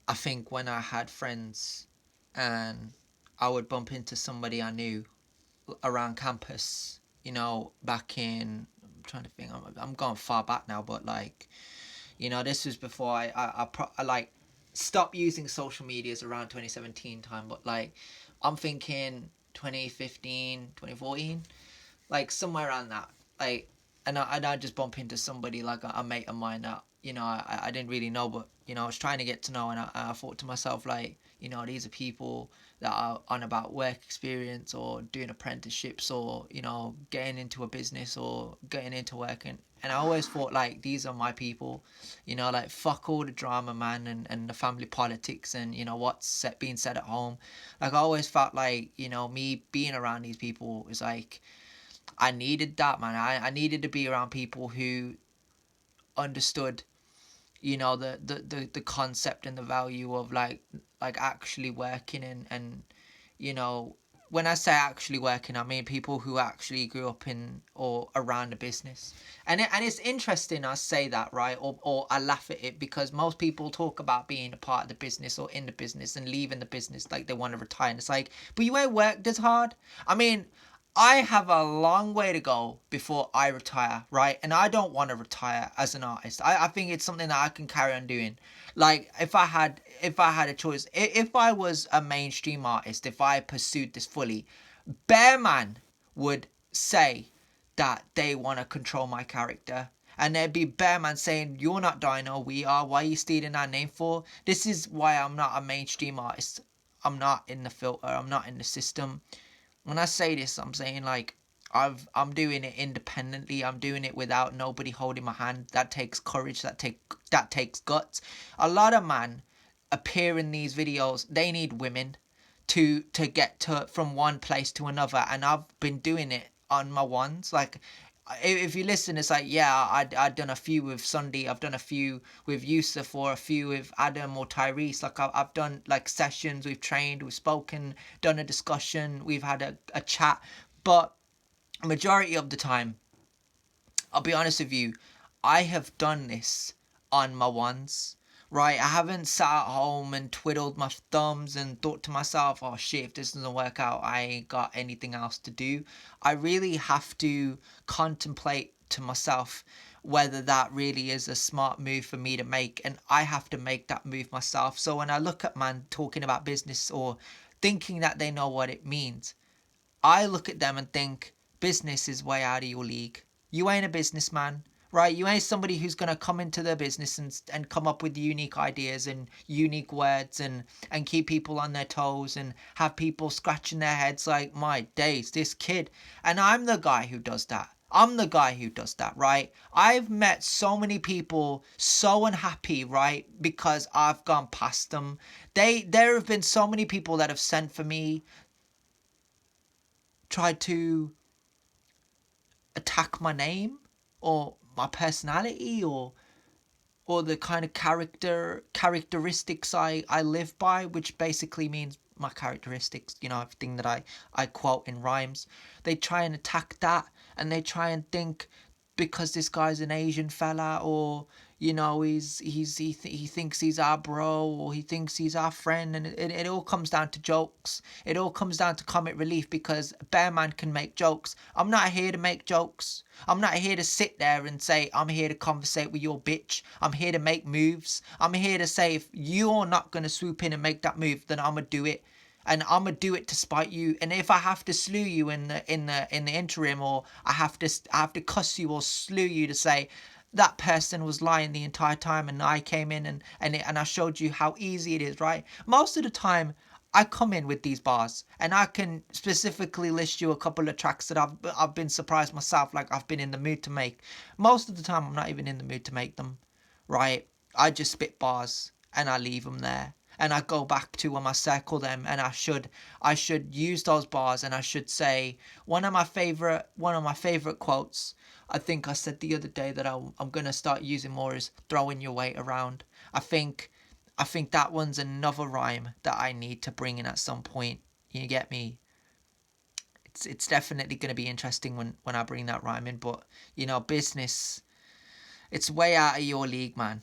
I think when I had friends and I would bump into somebody I knew around campus, back in, I'm trying to think, I'm going far back now, but like, this was before I like stopped using social medias around 2017 time, but like, I'm thinking 2015, 2014, like somewhere around that, like, and I just bump into somebody like a mate of mine that I didn't really know, but I was trying to get to know, and I thought to myself, like, these are people that are on about work experience or doing apprenticeships or getting into a business or getting into work, and I always thought, like, these are my people, like, fuck all the drama, man, and the family politics and what's being said at home. Like, I always felt like me being around these people is like, I needed that, man. I needed to be around people who understood, the concept and the value of like actually working, and you know when I say actually working, I mean people who actually grew up in or around a business. And it's interesting I say that, right? Or I laugh at it, because most people talk about being a part of the business or in the business and leaving the business like they want to retire. And it's like, but you ain't worked as hard. I mean, I have a long way to go before I retire, right? And I don't want to retire as an artist. I think it's something that I can carry on doing. Like, if I had a choice, if I was a mainstream artist, if I pursued this fully, Bearman would say that they want to control my character. And there'd be Bearman saying, "You're not Dino, we are. Why are you stealing our name for?" This is why I'm not a mainstream artist. I'm not in the filter. I'm not in the system. When I say this, I'm saying, like, I'm doing it independently. I'm doing it without nobody holding my hand. That takes courage. That takes guts. A lot of men appear in these videos. They need women to get to from one place to another, and I've been doing it on my ones. Like, if you listen, it's like, yeah, I've done a few with Sunday, I've done a few with Yusuf, or a few with Adam or Tyrese. Like, I've done like sessions, we've trained, we've spoken, done a discussion, we've had a chat. But majority of the time, I'll be honest with you, I have done this on my ones. Right, I haven't sat at home and twiddled my thumbs and thought to myself, "Oh shit, if this doesn't work out, I ain't got anything else to do." I really have to contemplate to myself whether that really is a smart move for me to make, and I have to make that move myself. So when I look at man talking about business or thinking that they know what it means, I look at them and think, business is way out of your league. You ain't a businessman, right? You ain't somebody who's going to come into the business and come up with unique ideas and unique words and keep people on their toes and have people scratching their heads like, my days, this kid. And I'm the guy who does that. I'm the guy who does that, right? I've met so many people so unhappy, right? Because I've gone past them. There have been so many people that have sent for me, tried to attack my name or my personality, or the kind of characteristics I live by, which basically means my characteristics, everything that I quote in rhymes. They try and attack that, and they try and think, because this guy's an Asian fella, or he thinks he's our bro, or he thinks he's our friend, and it all comes down to jokes. It all comes down to comic relief, because Bearman can make jokes. I'm not here to make jokes. I'm not here to sit there and say, I'm here to conversate with your bitch. I'm here to make moves. I'm here to say, if you're not going to swoop in and make that move, then I'm going to do it. And I'm gonna do it to spite you. And if I have to slew you in the interim, or I have to cuss you or slew you to say that person was lying the entire time, and I came in and I showed you how easy it is, right? Most of the time, I come in with these bars, and I can specifically list you a couple of tracks that I've been surprised myself, like I've been in the mood to make. Most of the time, I'm not even in the mood to make them, right? I just spit bars and I leave them there, and I go back to when I circle them, and I should use those bars, and I should say one of my favorite quotes. I think I said the other day that I'm gonna start using more is throwing your weight around. I think I think that one's another rhyme that I need to bring in at some point. You get me? It's definitely gonna be interesting when I bring that rhyme in, but business, it's way out of your league, man.